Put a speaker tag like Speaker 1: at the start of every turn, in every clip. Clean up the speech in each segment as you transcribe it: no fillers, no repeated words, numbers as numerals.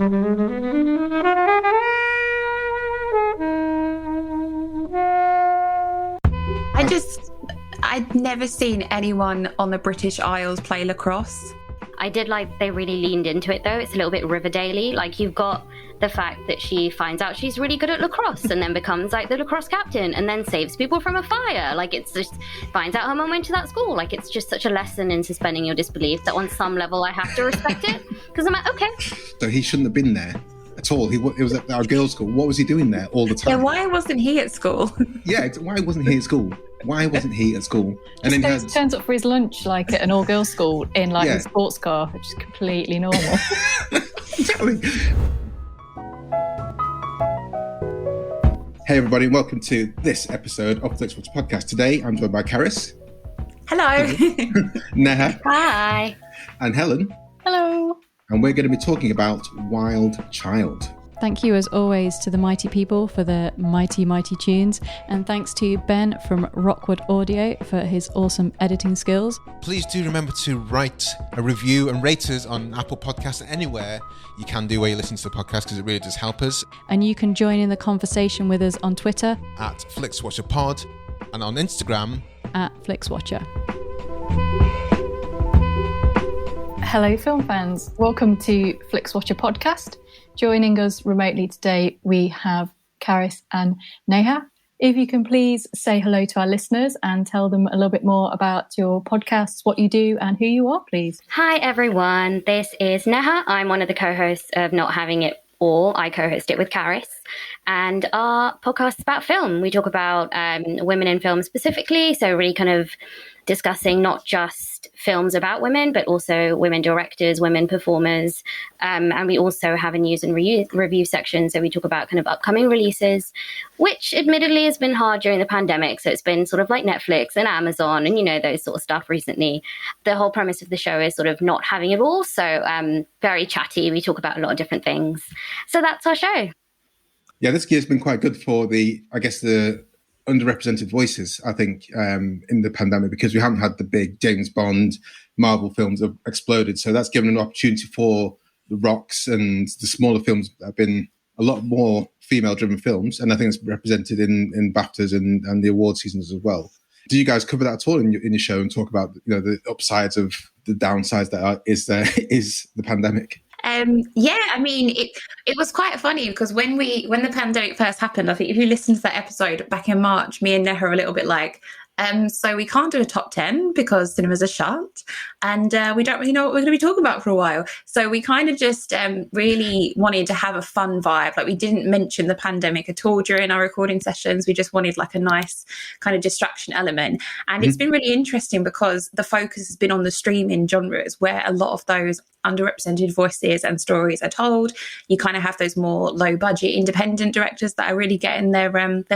Speaker 1: I'd never seen anyone on the British Isles play lacrosse.
Speaker 2: I did like they really leaned into it, though. It's a little bit Riverdale-y. Like, you've got the fact that she finds out she's really good at lacrosse and then becomes like the lacrosse captain and then saves people from a fire. Like, it's just finds out her mum went to that school. Like, it's just such a lesson in suspending your disbelief that on some level I have to respect it, because I'm like, okay.
Speaker 3: So he shouldn't have been there at all. He was at our girls' school. What was he doing there all the time?
Speaker 1: Yeah, why wasn't he at school?
Speaker 3: Yeah, why wasn't he at school? Why wasn't he at school? And then
Speaker 4: he turns up for his lunch like at an all-girls school in like a sports car, which is completely normal.
Speaker 3: Exactly. Hey everybody, and welcome to this episode of the Flixwatcher podcast. Today I'm joined by Caris.
Speaker 1: Hello.
Speaker 3: Neha.
Speaker 2: Hi.
Speaker 3: And Helen.
Speaker 4: Hello.
Speaker 3: And we're going to be talking about Wild Child.
Speaker 5: Thank you, as always, to the mighty people for their mighty, mighty tunes. And thanks to Ben from Rockwood Audio for his awesome editing skills.
Speaker 6: Please do remember to write a review and rate us on Apple Podcasts, anywhere you can do where you listen to the podcast, because it really does help us.
Speaker 5: And you can join in the conversation with us on Twitter
Speaker 6: at FlixWatcherPod and on Instagram
Speaker 5: at Flixwatcher.
Speaker 4: Hello, film fans. Welcome to Flixwatcher podcast. Joining us remotely today, we have Caris and Neha. If you can please say hello to our listeners and tell them a little bit more about your podcasts, what you do and who you are, please.
Speaker 2: Hi, everyone. This is Neha. I'm one of the co-hosts of Not Having It All. I co-host it with Caris. And our podcast is about film. We talk about women in film specifically. So really kind of discussing not just films about women, but also women directors, women performers. And we also have a news and review section. So we talk about kind of upcoming releases, which admittedly has been hard during the pandemic. So it's been sort of like Netflix and Amazon and, you know, those sort of stuff recently. The whole premise of the show is sort of not having it all. So very chatty. We talk about a lot of different things. So that's our show.
Speaker 3: Yeah, this year's been quite good for the underrepresented voices, I think, in the pandemic, because we haven't had the big James Bond, Marvel films have exploded. So that's given an opportunity for the Rocks and the smaller films that have been a lot more female-driven films. And I think it's represented in BAFTAs and the award seasons as well. Do you guys cover that at all in your show and talk about, you know, the upsides of the downsides that is the pandemic?
Speaker 1: Yeah, I mean, it was quite funny because when the pandemic first happened, I think if you listen to that episode back in March, me and Neha are a little bit like, so we can't do a top 10 because cinemas are shut and we don't really know what we're going to be talking about for a while. So we kind of just really wanted to have a fun vibe. Like, we didn't mention the pandemic at all during our recording sessions. We just wanted like a nice kind of distraction element. And it's been really interesting because the focus has been on the streaming genres where a lot of those underrepresented voices and stories are told. You kind of have those more low budget independent directors that are really getting their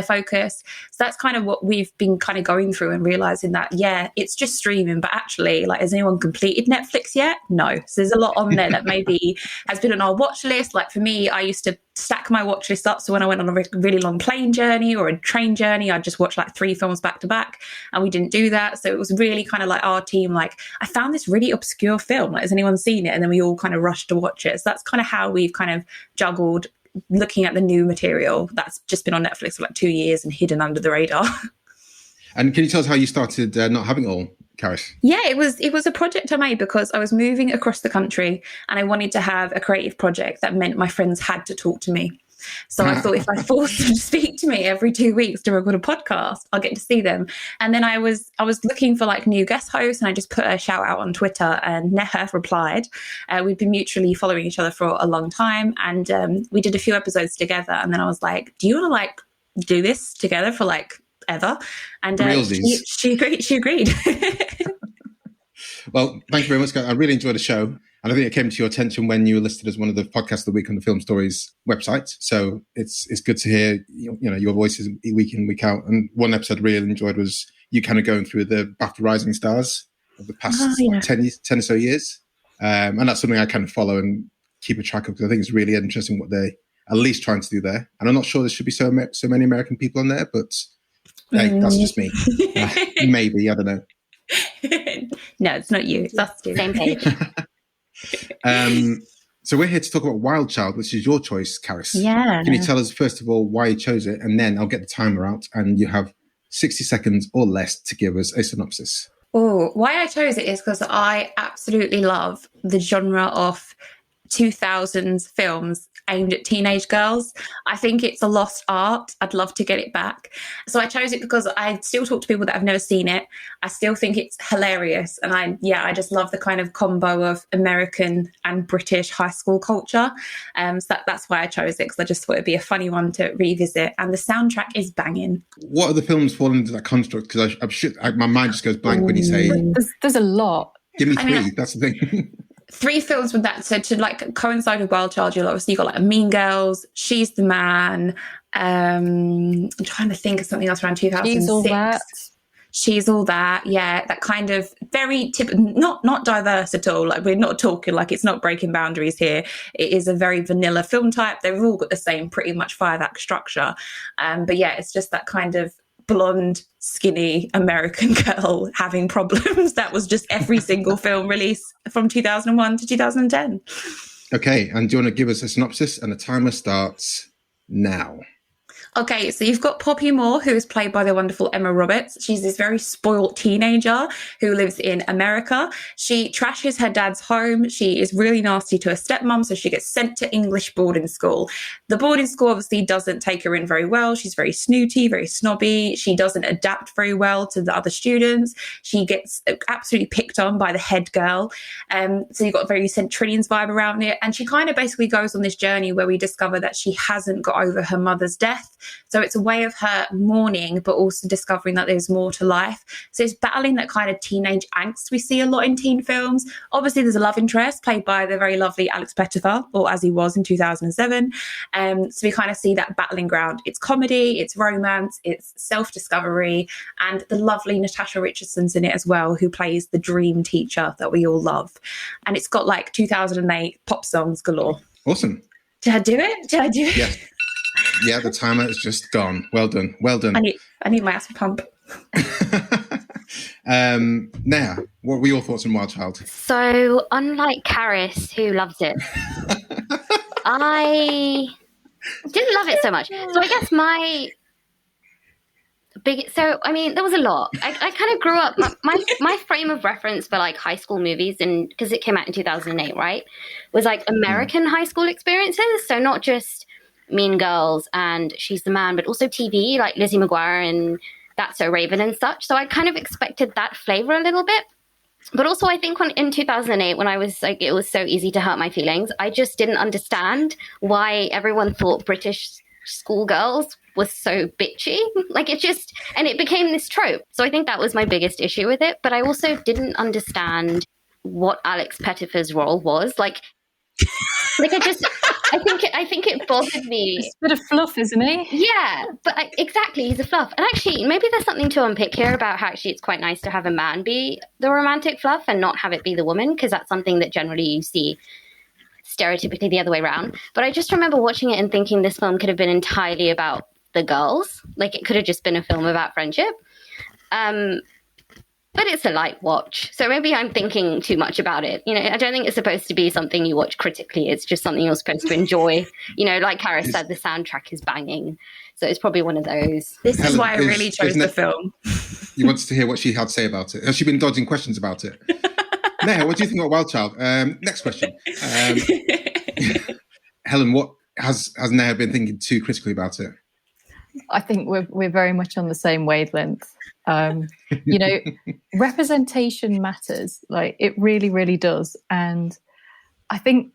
Speaker 1: focus. So that's kind of what we've been kind of going through and realizing that, yeah, it's just streaming, but actually, like, has anyone completed Netflix yet? No. So there's a lot on there that maybe has been on our watch list. Like for me, I used to stack my watch list up. So when I went on a really long plane journey or a train journey, I'd just watch like 3 films back to back, and we didn't do that. So it was really kind of like our team, like, I found this really obscure film. Like, has anyone seen it? And then we all kind of rushed to watch it. So that's kind of how we've kind of juggled looking at the new material that's just been on Netflix for like 2 years and hidden under the radar.
Speaker 3: And can you tell us how you started Not Having It All, Caris?
Speaker 1: Yeah, it was a project I made because I was moving across the country and I wanted to have a creative project that meant my friends had to talk to me. So I thought if I forced them to speak to me every 2 weeks to record a podcast, I'll get to see them. And then I was looking for like new guest hosts, and I just put a shout out on Twitter, and Neha replied. We'd been mutually following each other for a long time, and we did a few episodes together. And then I was like, do you want to like do this together for like ever? And she agreed.
Speaker 3: Well, thank you very much, guys. I really enjoyed the show. And I think it came to your attention when you were listed as one of the podcasts of the week on the Film Stories website. So it's good to hear, you know, your voices week in, week out. And one episode I really enjoyed was you kind of going through the BAFTA Rising Stars of the past 10 or so years. And that's something I kind of follow and keep a track of, because I think it's really interesting what they're at least trying to do there. And I'm not sure there should be so many American people on there, but hey, that's just me. Maybe, I don't know.
Speaker 1: No, it's not you. It's us two.
Speaker 2: Same page.
Speaker 3: So we're here to talk about Wild Child, which is your choice, Caris.
Speaker 1: Yeah.
Speaker 3: Can you tell us, first of all, why you chose it? And then I'll get the timer out and you have 60 seconds or less to give us a synopsis.
Speaker 1: Oh, why I chose it is because I absolutely love the genre of 2000s films aimed at teenage girls. I think it's a lost art. I'd love to get it back. So I chose it because I still talk to people that have never seen it. I still think it's hilarious. And I just love the kind of combo of American and British high school culture. So that's why I chose it, because I just thought it'd be a funny one to revisit. And the soundtrack is banging.
Speaker 3: What other films fall into that construct? Because my mind just goes blank when you say...
Speaker 4: There's a lot.
Speaker 3: Give me three. That's the thing.
Speaker 1: 3 films with that. So to like coincide with Wild Child, you got like Mean Girls, She's the Man. I'm trying to think of something else around 2006.
Speaker 4: She's All That.
Speaker 1: She's All That. Yeah, that kind of very not diverse at all. Like, we're not talking like, it's not breaking boundaries here. It is a very vanilla film type. They've all got the same pretty much 5-act structure. But yeah, it's just that kind of blonde, skinny American girl having problems. That was just every single film release from 2001 to 2010.
Speaker 3: Okay, and do you want to give us a synopsis? And the timer starts now.
Speaker 1: Okay, so you've got Poppy Moore, who is played by the wonderful Emma Roberts. She's this very spoilt teenager who lives in America. She trashes her dad's home. She is really nasty to her stepmom, so she gets sent to English boarding school. The boarding school obviously doesn't take her in very well. She's very snooty, very snobby. She doesn't adapt very well to the other students. She gets absolutely picked on by the head girl. So you've got a very Centrillions vibe around it. And she kind of basically goes on this journey where we discover that she hasn't got over her mother's death. So it's a way of her mourning, but also discovering that there's more to life. So it's battling that kind of teenage angst we see a lot in teen films. Obviously, there's a love interest played by the very lovely Alex Pettyfer, or as he was in 2007. So we kind of see that battling ground. It's comedy, it's romance, it's self-discovery, and the lovely Natasha Richardson's in it as well, who plays the dream teacher that we all love. And it's got like 2008 pop songs galore.
Speaker 3: Awesome.
Speaker 1: Did I do it?
Speaker 3: Yeah. Yeah, the timer is just gone. Well done.
Speaker 1: I need my ass pump.
Speaker 3: Neha, what were your thoughts on Wild Child?
Speaker 2: So, unlike Caris, who loves it, I didn't love it so much. So I guess there was a lot. I kind of grew up, my frame of reference for like high school movies, and because it came out in 2008, right, was like American high school experiences. So not just Mean Girls and She's the Man, but also TV, like Lizzie McGuire and That's So Raven and such. So I kind of expected that flavor a little bit. But also I think in 2008, when I was like, it was so easy to hurt my feelings, I just didn't understand why everyone thought British schoolgirls was so bitchy. Like it became this trope. So I think that was my biggest issue with it. But I also didn't understand what Alex Pettyfer's role was. I think it bothered me.
Speaker 4: It's a bit of fluff, isn't he?
Speaker 2: Yeah, but exactly, he's a fluff. And actually, maybe there's something to unpick here about how actually it's quite nice to have a man be the romantic fluff and not have it be the woman, because that's something that generally you see stereotypically the other way around. But I just remember watching it and thinking this film could have been entirely about the girls. Like, it could have just been a film about friendship. But it's a light watch. So maybe I'm thinking too much about it. You know, I don't think it's supposed to be something you watch critically. It's just something you're supposed to enjoy. You know, like Caris said, the soundtrack is banging. So it's probably one of those.
Speaker 1: This is why I really chose the film.
Speaker 3: You wanted to hear what she had to say about it. Has she been dodging questions about it? Neha, what do you think about Wild Child? Next question. Helen, what has Neha been thinking too critically about it?
Speaker 4: I think we're very much on the same wavelength. You know, representation matters. Like, it really, really does. And I think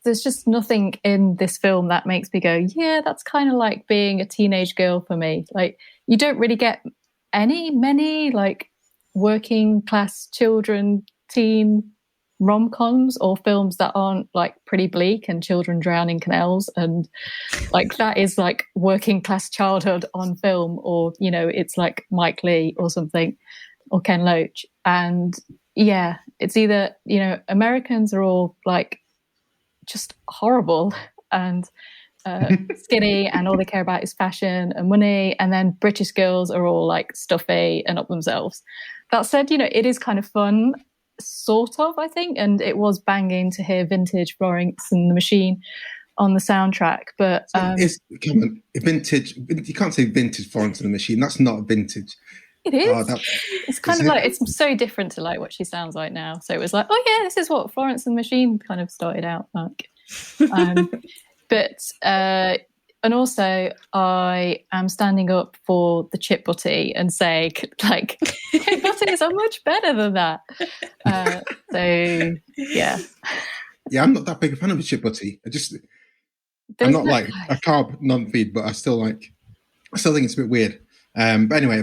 Speaker 4: there's just nothing in this film that makes me go, yeah, that's kind of like being a teenage girl for me. Like, you don't really get many like working class children, teen rom-coms or films that aren't like pretty bleak and children drowning in canals, and like that is like working class childhood on film, or you know, it's like Mike Leigh or something, or Ken Loach. And yeah, it's either, you know, Americans are all like just horrible and skinny and all they care about is fashion and money, and then British girls are all like stuffy and up themselves. That said, you know, it is kind of fun sort of, I think, and it was banging to hear vintage Florence and the Machine on the soundtrack. But
Speaker 3: vintage. You can't say vintage Florence and the Machine. That's not vintage.
Speaker 4: It is. It's kind of like, it's so different to like what she sounds like now. So it was like, oh yeah, this is what Florence and the Machine kind of started out like. And also, I am standing up for the chip butty and saying, like, chip butties are much better than that. So, yeah.
Speaker 3: Yeah, I'm not that big a fan of a chip butty. I'm not like a carb non-feed, but I still think it's a bit weird. But anyway,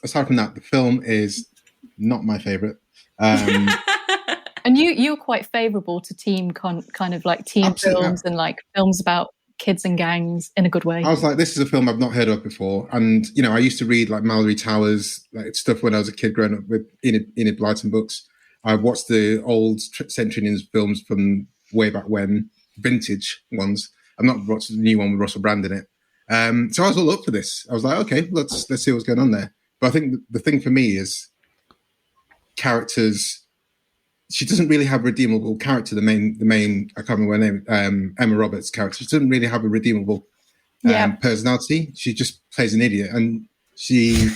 Speaker 3: aside from that, the film is not my favourite.
Speaker 4: And you were quite favourable to team kind of like team films and like films about kids and gangs in a good way.
Speaker 3: I was like, this is a film I've not heard of before. And, you know, I used to read like Mallory Towers, like stuff when I was a kid growing up with Enid Blyton books. I've watched the old Century Ninjas films from way back when, vintage ones. I've not watched the new one with Russell Brand in it. So I was all up for this. I was like, okay, let's see what's going on there. But I think the thing for me is characters. She doesn't really have a redeemable character. The main I can't remember her name, Emma Roberts' character. She doesn't really have a redeemable personality. She just plays an idiot, and she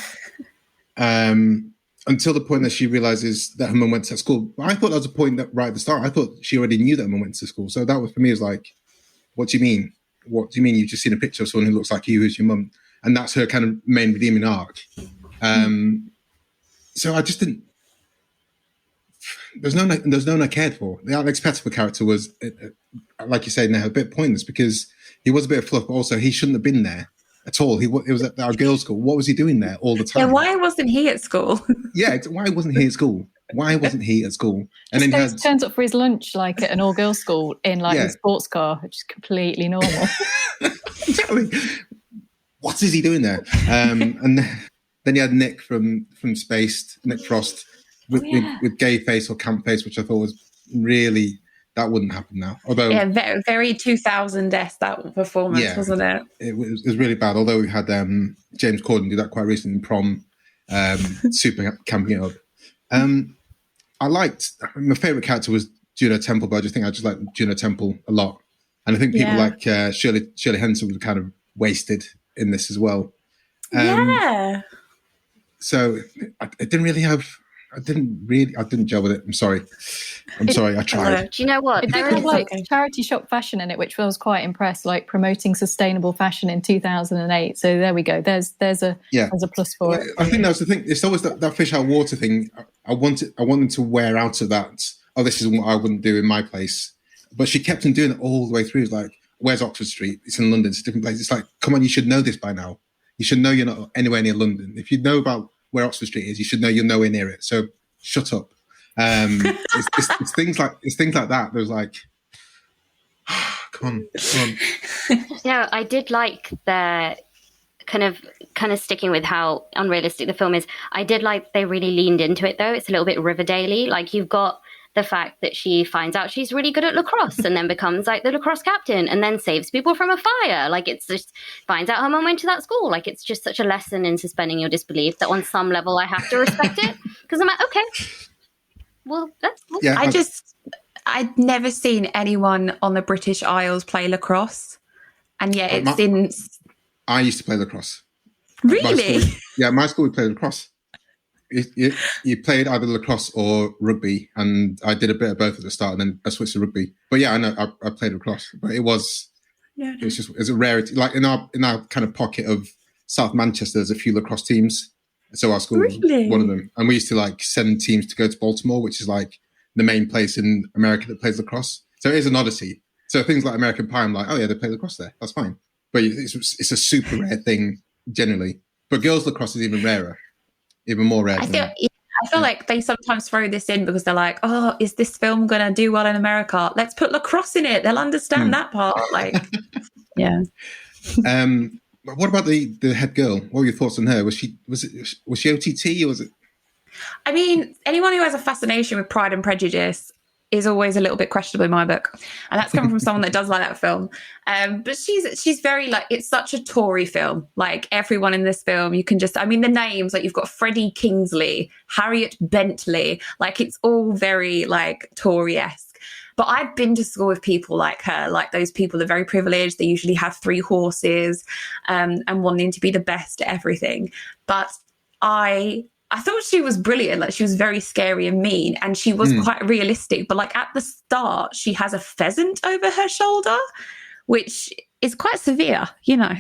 Speaker 3: until the point that she realizes that her mum went to school. I thought that was a point that right at the start. I thought she already knew that her mum went to school. So that was for me was like, what do you mean? What do you mean you've just seen a picture of someone who looks like you, who's your mum? And that's her kind of main redeeming arc. So I just didn't. There's no one I cared for. The Alex Pettyfer character was, like you said, now a bit pointless because he was a bit of fluff, but also he shouldn't have been there at all. He was at our girls' school. What was he doing there all the time?
Speaker 1: Yeah, why wasn't he at school?
Speaker 3: Yeah, why wasn't he at school? Why wasn't he at school? And then
Speaker 4: he turns up for his lunch like at an all-girls school in like a sports car, which is completely normal.
Speaker 3: Exactly. What is he doing there? And then you had Nick from Spaced, Nick Frost. With gay face or camp face, which I thought was really, that wouldn't happen now. Although
Speaker 1: very, very 2000-esque that performance, wasn't it?
Speaker 3: It was really bad. Although we had James Corden do that quite recently in Prom, super camping it up. I liked, my favourite character was Juno Temple, but I just like Juno Temple a lot, and I think people like Shirley Henson was kind of wasted in this as well. So I didn't gel with it. I'm sorry. I tried.
Speaker 2: Do you know what?
Speaker 4: It did have like charity shop fashion in it, which I was quite impressed, like promoting sustainable fashion in 2008. So there we go. There's a plus for it.
Speaker 3: I think that's the thing. It's always that fish out of water thing. I wanted to wear out of that. Oh, this is what I wouldn't do in my place. But she kept on doing it all the way through. It's like, where's Oxford Street? It's in London. It's a different place. It's like, come on, you should know this by now. You should know you're not anywhere near London. If you know about where Oxford Street is, you should know you're nowhere near it. So shut up. It's things like that. There's like, come on.
Speaker 2: Yeah, I did like the kind of sticking with how unrealistic the film is. I did like they really leaned into it though. It's a little bit Riverdale-y. Like you've got the fact that she finds out she's really good at lacrosse and then becomes like the lacrosse captain and then saves people from a fire. Like it's just finds out her mum went to that school. Like it's just such a lesson in suspending your disbelief that on some level I have to respect it because I'm like, okay, well, that's cool.
Speaker 3: Yeah,
Speaker 1: I'd never seen anyone on the British Isles play lacrosse, and yet
Speaker 3: I used to play lacrosse.
Speaker 1: Really?
Speaker 3: My school would play lacrosse. You played either lacrosse or rugby, and I did a bit of both at the start, and then I switched to rugby. But yeah, I know I played lacrosse, but it was a rarity. Like in our kind of pocket of South Manchester, there's a few lacrosse teams. So our school was one of them, and we used to like send teams to go to Baltimore, which is like the main place in America that plays lacrosse. So it is an odyssey. So things like American Pie, I'm like, oh yeah, they play lacrosse there. That's fine. But it's a super rare thing generally. But girls lacrosse is even rarer. Even more rare.
Speaker 1: I feel like they sometimes throw this in because they're like, oh, is this film going to do well in America? Let's put lacrosse in it. They'll understand that part. Like, yeah.
Speaker 3: What about the head girl? What were your thoughts on her? Was she OTT or was it?
Speaker 1: I mean, anyone who has a fascination with Pride and Prejudice is always a little bit questionable in my book, and that's coming from someone that does like that film. But she's very like, it's such a Tory film. Like everyone in this film, you can just, I mean, the names, like you've got Freddie Kingsley, Harriet Bentley, like it's all very like Tory-esque. But I've been to school with people like her, like those people are very privileged. They usually have 3 horses and wanting to be the best at everything. But I thought she was brilliant. Like she was very scary and mean, and she was quite realistic. But like at the start, she has a pheasant over her shoulder, which is quite severe, you know.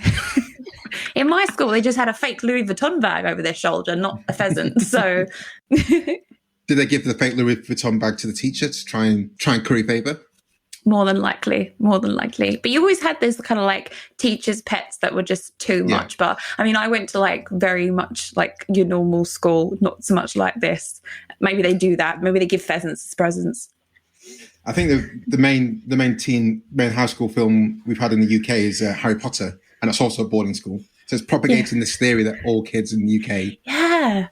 Speaker 1: In my school, they just had a fake Louis Vuitton bag over their shoulder, not a pheasant. So,
Speaker 3: did they give the fake Louis Vuitton bag to the teacher to try and curry favour?
Speaker 1: More than likely. But you always had this kind of like teachers' pets that were just too much. But I mean, I went to like very much like your normal school, not so much like this. Maybe they do that. Maybe they give pheasants as presents.
Speaker 3: I think the main high school film we've had in the UK is Harry Potter, and it's also a boarding school. So it's propagating this theory that all kids in the UK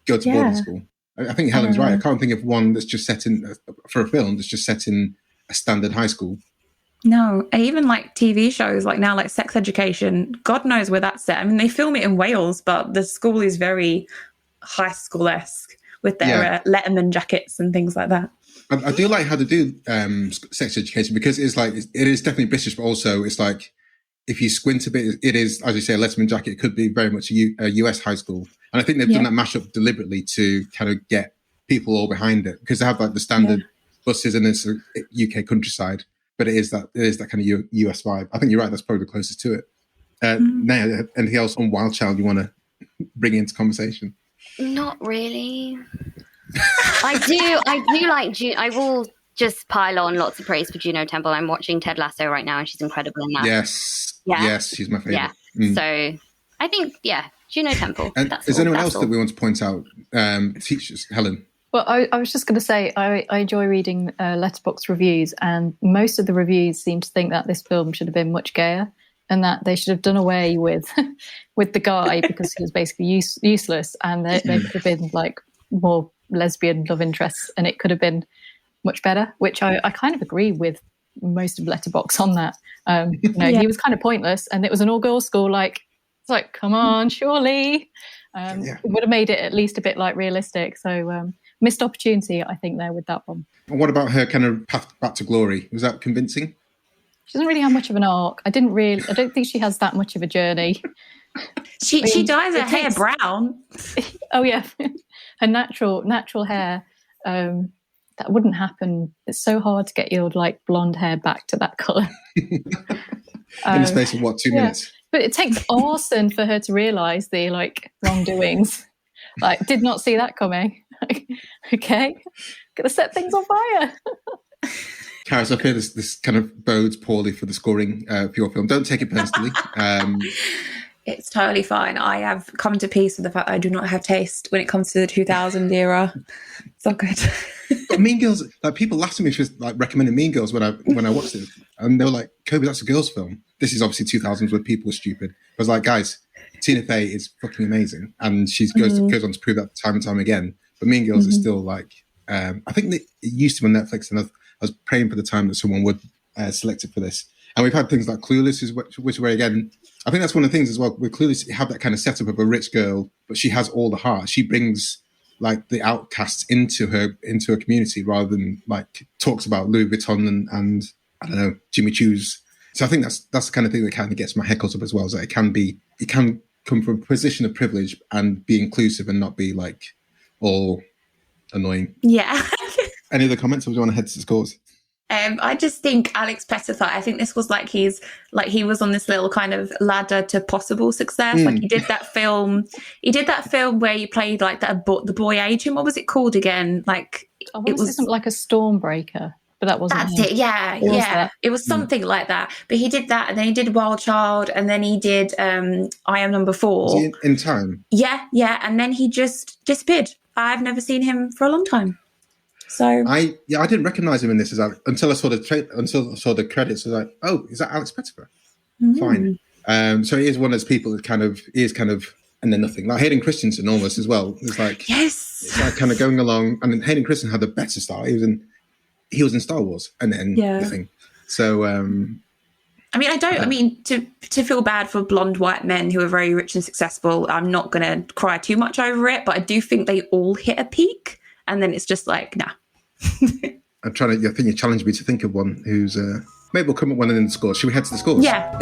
Speaker 3: go to boarding school. I think Helen's right. I can't think of one that's just set in for a film that's just set in a standard high school.
Speaker 1: No, and even like TV shows like now, like Sex Education, God knows where that's set. I mean, they film it in Wales, but the school is very high school-esque with their Letterman jackets and things like that.
Speaker 3: I do like how to do Sex Education, because it's like, it is definitely British, but also it's like, if you squint a bit, it is, as you say, a Letterman jacket. It could be very much a US high school. And I think they've done that mashup deliberately to kind of get people all behind it, because they have like the standard buses and it's a UK countryside, but it is that kind of US vibe. I think you're right. That's probably the closest to it. Neha, anything else on Wild Child you want to bring into conversation?
Speaker 2: Not really. I do like Juno. I will just pile on lots of praise for Juno Temple. I'm watching Ted Lasso right now, and she's incredible in that.
Speaker 3: Yes, she's my favorite.
Speaker 2: Yeah. So I think Juno Temple.
Speaker 3: And is there anyone else that we want to point out? Teachers, Helen.
Speaker 4: Well, I was just going to say, I enjoy reading Letterboxd reviews, and most of the reviews seem to think that this film should have been much gayer, and that they should have done away with the guy because he was basically useless, and they could have been like more lesbian love interests, and it could have been much better, which I kind of agree with most of Letterboxd on that. He was kind of pointless, and it was an all-girls school. Like, it's like, come on, surely. It would have made it at least a bit like realistic. So missed opportunity, I think, there with that one.
Speaker 3: And what about her kind of path back to glory? Was that convincing?
Speaker 4: She doesn't really have much of an arc. I don't think she has that much of a journey.
Speaker 1: She dyes her hair brown.
Speaker 4: Oh yeah, her natural hair. That wouldn't happen. It's so hard to get your like blonde hair back to that colour.
Speaker 3: In the space of 2 minutes?
Speaker 4: But it takes arson for her to realise the like wrongdoings. Like, did not see that coming. Okay, gonna set things on fire.
Speaker 3: Caris, I fear this kind of bodes poorly for the scoring for your film. Don't take it personally.
Speaker 1: It's totally fine. I have come to peace with the fact that I do not have taste when it comes to the 2000 era. It's all good.
Speaker 3: But Mean Girls, like people laughed at me for like recommending Mean Girls when I watched it, and they were like, "Kobe, that's a girls' film." This is obviously 2000s where people were stupid. I was like, guys, Tina Fey is fucking amazing, and she goes on to prove that time and time again. But Mean Girls is still like, I think it used to be on Netflix, and I was praying for the time that someone would select it for this. And we've had things like Clueless, which where again, I think that's one of the things as well. With Clueless, you have that kind of setup of a rich girl, but she has all the heart. She brings like the outcasts into a community rather than like talks about Louis Vuitton and I don't know, Jimmy Choo's. So I think that's the kind of thing that kind of gets my head caught up as well. Is that it can come from a position of privilege and be inclusive and not be like all annoying.
Speaker 1: Yeah.
Speaker 3: Any other comments, or do you want to head to the scores?
Speaker 1: I just think Alex Pettyfer, I think this was like he was on this little kind of ladder to possible success. Like he did that film where he played like the boy agent. What was it called again? Like
Speaker 4: it was something like a Stormbreaker, but that wasn't.
Speaker 1: That's it. Yeah. It was something like that. But he did that, and then he did Wild Child, and then he did I Am Number 4.
Speaker 3: Was he in Time?
Speaker 1: Yeah, and then he just disappeared. I've never seen him for a long time. So
Speaker 3: I didn't recognise him in this until I saw the credits. I was like, oh, is that Alex Pettyfer? Fine. So he is one of those people that kind of and then nothing. Like Hayden Christensen almost as well. It's like
Speaker 1: yes,
Speaker 3: it's like kind of going along. And then Hayden Christensen had the better start. He was in he was in Star Wars, and then nothing. So, I
Speaker 1: mean, to feel bad for blonde white men who are very rich and successful, I'm not going to cry too much over it, but I do think they all hit a peak, and then it's just like, nah.
Speaker 3: I think you challenged me to think of one who's, maybe we'll come up with one in the scores. Should we head to the scores?
Speaker 1: Yeah.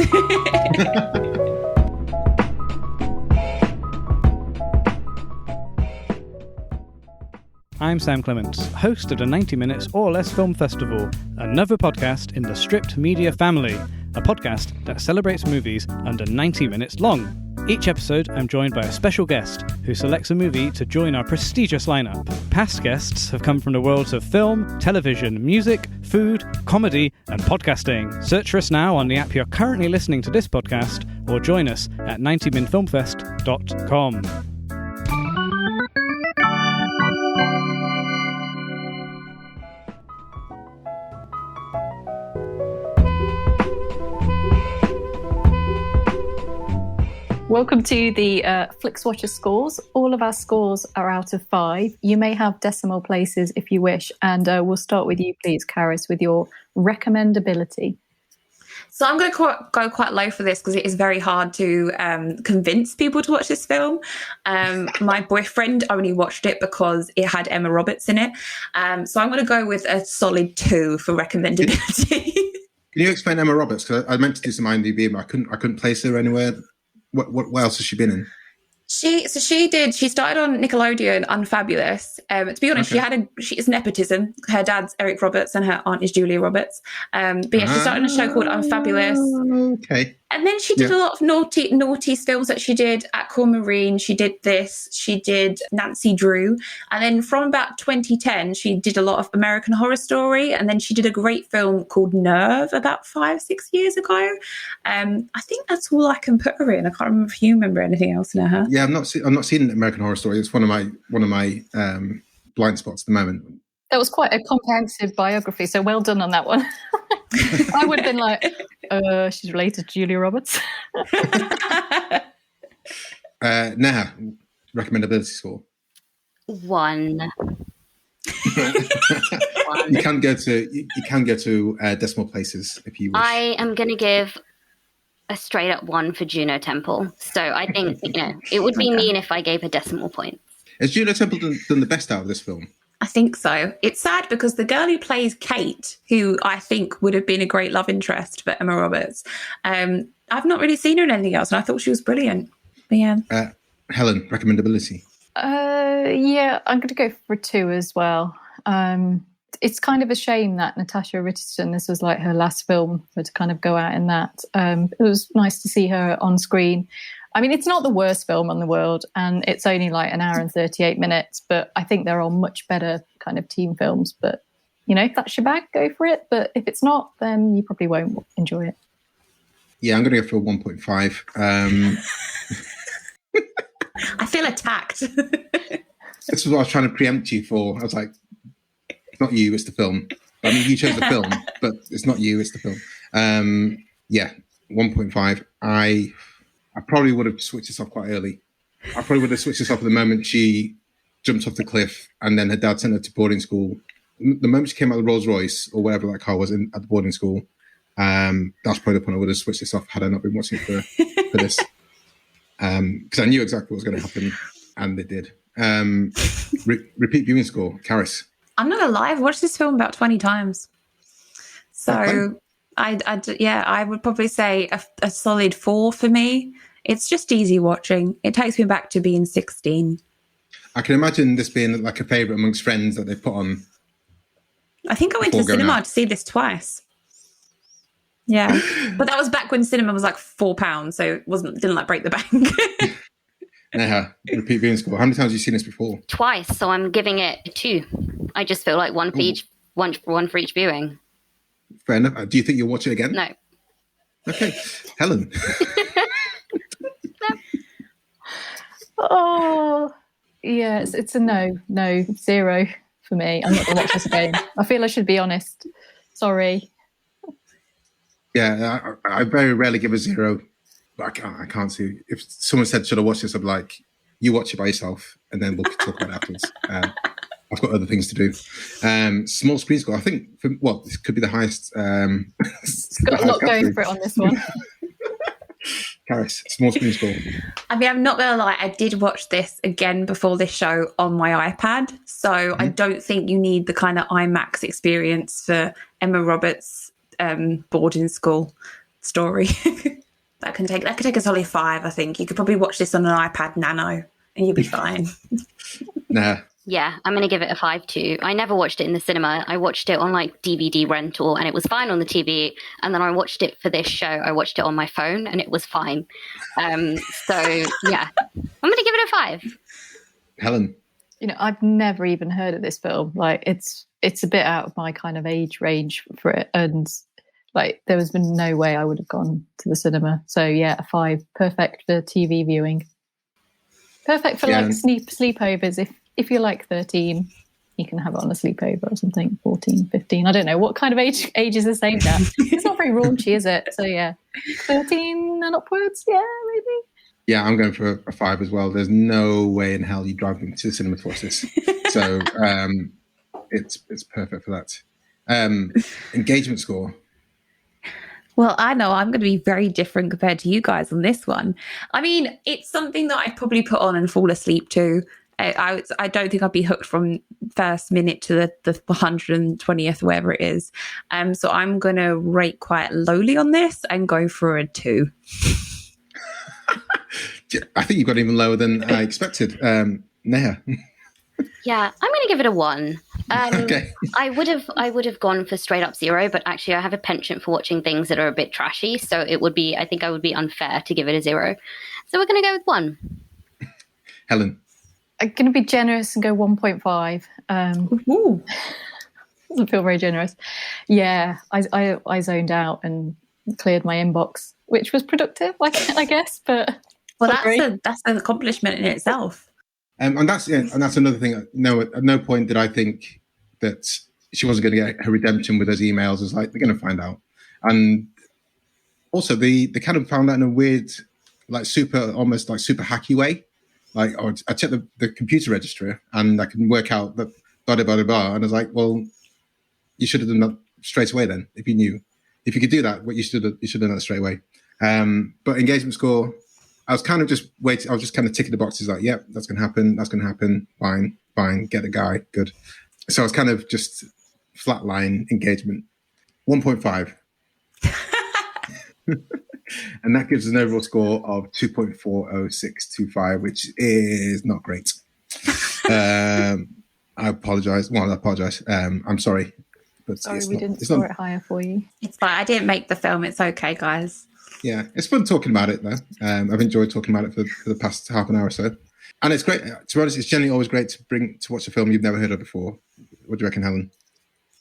Speaker 7: I'm Sam Clements, host of the 90 Minutes or Less Film Festival, another podcast in the Stripped Media family, a podcast that celebrates movies under 90 minutes long. Each episode, I'm joined by a special guest who selects a movie to join our prestigious lineup. Past guests have come from the worlds of film, television, music, food, comedy, and podcasting. Search for us now on the app you're currently listening to this podcast, or join us at 90minfilmfest.com.
Speaker 4: Welcome to the Flixwatcher scores. All of our scores are out of 5. You may have decimal places if you wish. And we'll start with you, please, Caris, with your recommendability.
Speaker 1: So I'm going to go quite low for this because it is very hard to convince people to watch this film. My boyfriend only watched it because it had Emma Roberts in it. So I'm going to go with a solid 2 for recommendability.
Speaker 3: Can you explain Emma Roberts? Because I meant to do some IMDb, but I couldn't place her anywhere. What else has she been in? She
Speaker 1: started on Nickelodeon, Unfabulous. To be honest, she's nepotism. Her dad's Eric Roberts and her aunt is Julia Roberts. But yeah, she started on a show called Unfabulous.
Speaker 3: Okay.
Speaker 1: And then she did a lot of naughty films that she did at Aquamarine. She did this. She did Nancy Drew. And then from about 2010, she did a lot of American Horror Story. And then she did a great film called Nerve about 5-6 years ago. I think that's all I can put her in. I can't remember if you remember anything else, Neha.
Speaker 3: Yeah, I'm not seeing American Horror Story. It's one of my blind spots at the moment.
Speaker 4: That was quite a comprehensive biography, so well done on that one. I would have been like, she's related to Julia Roberts.
Speaker 3: Neha, recommendability score?
Speaker 2: 1.
Speaker 3: You can go to decimal places if you wish.
Speaker 2: I am going to give a straight up 1 for Juno Temple. So I think it would be mean if I gave a decimal point.
Speaker 3: Has Juno Temple done the best out of this film?
Speaker 1: I think so. It's sad because the girl who plays Kate, who I think would have been a great love interest for Emma Roberts, I've not really seen her in anything else, and I thought she was brilliant. But yeah.
Speaker 3: Helen, recommendability?
Speaker 4: Yeah, I'm going to go for 2 as well. It's kind of a shame that Natasha Richardson, this was like her last film, for to kind of go out in that. It was nice to see her on screen. I mean, it's not the worst film in the world, and it's only like 1 hour and 38 minutes, but I think there are much better kind of teen films. But, if that's your bag, go for it. But if it's not, then you probably won't enjoy it.
Speaker 3: Yeah, I'm going to go for a 1.5.
Speaker 1: I feel attacked.
Speaker 3: This is what I was trying to preempt you for. I was like, it's not you, it's the film. I mean, you chose the film, but it's not you, it's the film. Yeah, 1.5. I probably would have switched this off quite early. I probably would have switched this off at the moment she jumped off the cliff and then her dad sent her to boarding school. The moment she came out of the Rolls Royce or whatever that car was at the boarding school, that's probably the point I would have switched this off had I not been watching it for this. Because I knew exactly what was going to happen, and they did. Repeat viewing score, Caris.
Speaker 1: I'm not gonna lie, I've watched this film about 20 times. So I would probably say a solid 4 for me. It's just easy watching. It takes me back to being 16.
Speaker 3: I can imagine this being like a favourite amongst friends that they put on.
Speaker 1: I think I went to the cinema to see this twice. Yeah, but that was back when cinema was like £4, so it didn't like break the bank.
Speaker 3: Neha, repeat viewing score. How many times have you seen this before?
Speaker 2: Twice, so I'm giving it a 2. I just feel like one for each viewing.
Speaker 3: Fair enough. Do you think you'll watch it again?
Speaker 2: No.
Speaker 3: Okay, Helen.
Speaker 4: Oh, yes, it's a no, 0 for me. I'm not going to watch this again. I feel I should be honest. Sorry.
Speaker 3: Yeah, I very rarely give a 0. But I can't see. If someone said, should I watch this? I'd be like, you watch it by yourself and then we'll talk about it afterwards. I've got other things to do. Small screen score. I think this could be the highest.
Speaker 4: Got a lot going for it on this one.
Speaker 3: Caris, small screen score.
Speaker 1: I mean, I'm not going to lie, I did watch this again before this show on my iPad. So I don't think you need the kind of IMAX experience for Emma Roberts' boarding school story. that could take a solid 5, I think. You could probably watch this on an iPad Nano and you'll be fine.
Speaker 3: Nah.
Speaker 2: Yeah, I'm going to give it a 5 too. I never watched it in the cinema. I watched it on like DVD rental and it was fine on the TV. And then I watched it for this show. I watched it on my phone and it was fine. So yeah, I'm going to give it a 5.
Speaker 3: Helen.
Speaker 4: I've never even heard of this film. Like it's a bit out of my kind of age range for it. And like there has been no way I would have gone to the cinema. So yeah, a 5. Perfect for TV viewing. Perfect for like sleepovers. If you're like 13, you can have it on a sleepover or something. 14, 15. I don't know. What kind of age is this aimed at? It's not very raunchy, is it? So yeah, 13 and upwards. Yeah, maybe.
Speaker 3: Yeah, I'm going for a 5 as well. There's no way in hell you drive me to the cinema to watch this. So it's perfect for that. Engagement score.
Speaker 1: Well, I know I'm going to be very different compared to you guys on this one. I mean, it's something that I'd probably put on and fall asleep to. I don't think I'd be hooked from first minute to the 120th, wherever it is. So I'm going to rate quite lowly on this and go for a 2.
Speaker 3: I think you've got even lower than I expected. Neha.
Speaker 2: Yeah, I'm going to give it a 1.
Speaker 3: Okay.
Speaker 2: I would have gone for straight up 0, but actually I have a penchant for watching things that are a bit trashy. So I think I would be unfair to give it a 0. So we're going to go with 1.
Speaker 3: Helen.
Speaker 4: I'm going to be generous and go 1.5. Doesn't feel very generous. Yeah, I zoned out and cleared my inbox, which was productive, I guess. But
Speaker 1: that's an accomplishment in itself.
Speaker 3: And that's another thing. No, at no point did I think that she wasn't going to get her redemption with those emails. It's like, they're going to find out. And also, they kind of found out in a weird, almost super hacky way. Like, I checked the computer registrar and I can work out that blah, blah, blah, blah. And I was like, well, you should have done that straight away then, if you knew. If you could do that, you should have done that straight away. But engagement score, I was kind of just waiting. I was just kind of ticking the boxes like, yep, that's going to happen. That's going to happen. Fine. Get the guy. Good. So I was kind of just flatline engagement. 1.5. And that gives us an overall score of 2.40625, which is not great. I apologise. Well, I apologise. I'm sorry. But
Speaker 4: sorry, we didn't score it higher for you.
Speaker 1: It's fine. I didn't make the film. It's okay, guys.
Speaker 3: Yeah, it's fun talking about it, though. I've enjoyed talking about it for the past half an hour or so. And it's great. To be honest, it's generally always great to watch a film you've never heard of before. What do you reckon, Helen?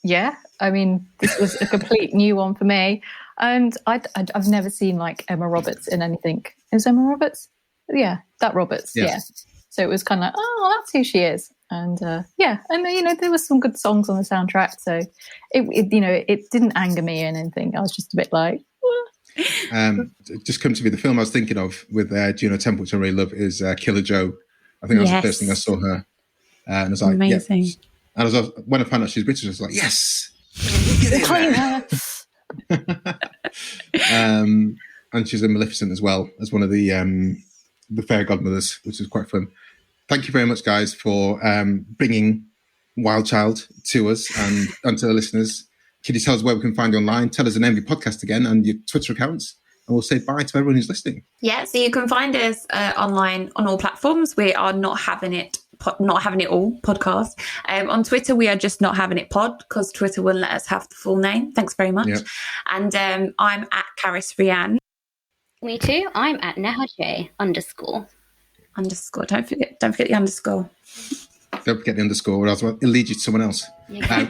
Speaker 4: Yeah, I mean, this was a complete new one for me. And I've never seen like Emma Roberts in anything. Is Emma Roberts? Yeah, that Roberts.
Speaker 3: Yes.
Speaker 4: Yeah. So it was kind of like, oh, that's who she is. And and there was some good songs on the soundtrack. So it didn't anger me and anything. I was just a bit like,
Speaker 3: it just come to me. The film I was thinking of with Juno Temple, which I really love, is Killer Joe. I think that was the first thing I saw her. And I was like,
Speaker 1: amazing.
Speaker 3: Yeah. And when I found out she's British, I was like, yes. And she's in Maleficent as well as one of the fairy godmothers, which is quite fun. Thank you very much, guys, for bringing Wild Child to us and to the listeners. Can you tell us where we can find you online? Tell us the name of your podcast again and your Twitter accounts, and we'll say bye to everyone who's listening. Yeah,
Speaker 1: so you can find us online on all platforms. We are Not Having It All podcast. On Twitter, we are just Not Having It pod, because Twitter wouldn't let us have the full name. Thanks very much. Yep. And I'm at Caris Rianne.
Speaker 2: Me too. I'm at Neha J _.
Speaker 1: Don't forget the underscore.
Speaker 3: Don't forget the underscore, or else it'll lead you to someone else. Yeah.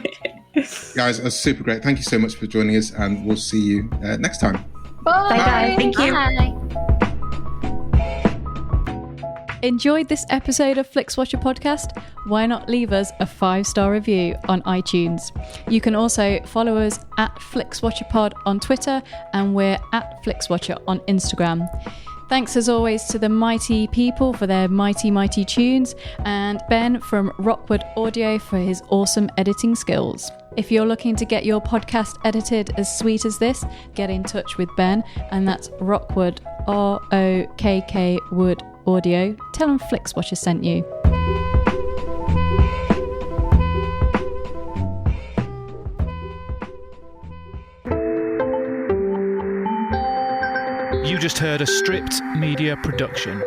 Speaker 3: Guys, it was super great. Thank you so much for joining us, and we'll see you next time.
Speaker 4: Bye.
Speaker 1: Bye. Thank you.
Speaker 2: Bye.
Speaker 5: Enjoyed this episode of Flixwatcher podcast? Why not leave us a 5-star review on iTunes? You can also follow us at FlixWatcherPod on Twitter, and we're at FlixWatcher on Instagram. Thanks as always to the mighty people for their mighty, mighty tunes, and Ben from Rockwood Audio for his awesome editing skills. If you're looking to get your podcast edited as sweet as this, get in touch with Ben, and that's Rockwood, ROKK Wood Audio. Tell him Flixwatcher sent you.
Speaker 8: You just heard a Stripped Media production.